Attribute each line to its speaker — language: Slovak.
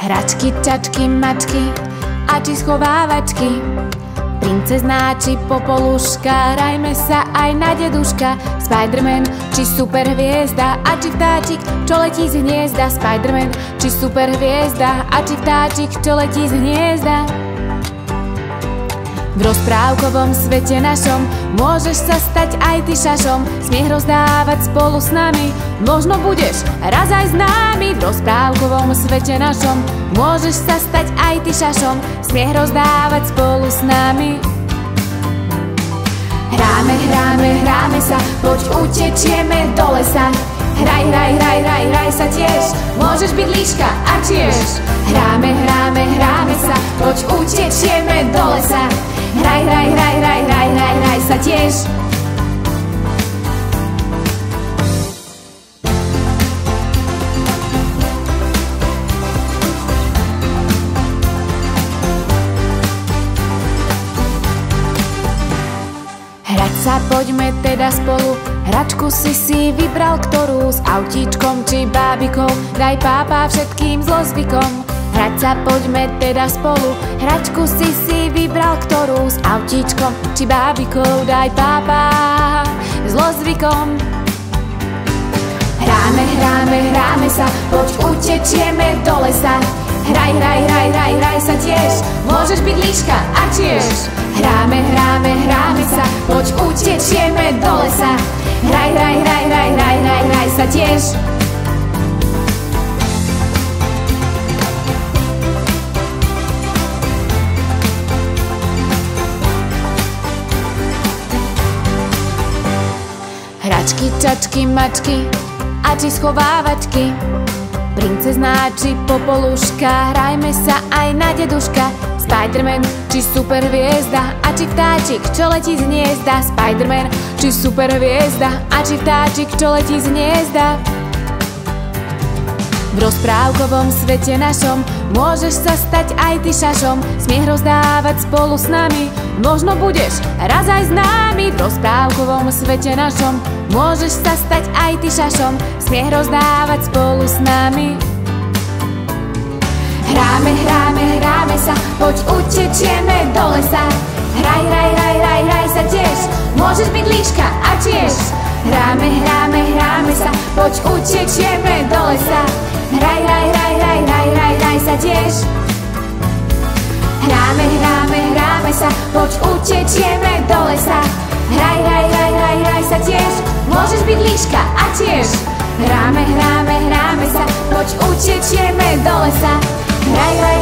Speaker 1: Hračky, čačky, mačky a či schovávačky, princezná či popoluška, hrajme sa aj na deduška. Spiderman či superhviezda a či vtáčik, čo letí z hniezda. Spiderman či superhviezda a či vtáčik, čo letí z hniezda. V rozprávkovom svete našom môžeš sa stať aj ty šašom, smiech rozdávať spolu s nami, možno budeš raz aj s nami. V rozprávkovom svete našom môžeš sa stať aj ty šašom, smiech rozdávať spolu s nami. Hráme, hráme, hráme sa, poď utečieme do lesa. Hraj, hraj, hraj, hraj, hraj sa tiež, môžeš byť líška a tiež. Hráme, hráme, hráme sa, poď utečieme do lesa. Hraj, hraj, hraj, hraj, hraj, hraj, hraj sa tiež. Hrať sa poďme teda spolu, hračku si vybral ktorú, s autíčkom či bábikou, daj pápa všetkým zlozvykom. Hrať sa poďme teda spolu, hračku si vybral ktorú, s autíčkom či bábikou, daj pápa zlozvykom. Hráme, hráme, hráme sa, poď utečieme do lesa. Hraj, hraj, hraj, hraj, hraj sa tiež, môžeš byť líška a tiež. Hráme, hráme, hráme sa, poď utečieme do lesa. Hraj, hraj, hraj, hraj, hraj, hraj, hraj sa tiež. Hračky, čačky, mačky a či schovávačky, princezná či popoluška, hrajme sa aj na deduška. Spiderman či superhviezda a či vtáčik, čo letí z hniezda. Spiderman či superhviezda a či vtáčik, čo letí z hniezda. V rozprávkovom svete našom môžeš sa stať aj ty šašom, smiech rozdávať spolu s nami, možno budeš raz aj s nami. V rozprávkovom svete našom môžeš sa stať aj ty šašom, smiech rozdávať spolu s nami. Hráme, hráme, hráme sa, poď utečieme do lesa. Hraj, hraj, hraj, hraj, hraj sa tiež, môžeš byť líška a tiež. Hráme, hráme, hráme sa, poď utečieme do lesa. Hraj, hraj, hraj, hraj, hraj, hraj, hraj sa tiež. Hráme, hráme, hráme sa, poď utečieme do lesa. Hraj, hraj, hraj, hraj, hraj sa tiež, môžeš byť líška a tiež. Hráme, hráme, hráme sa, poď utečieme do lesa. Hraj, hraj,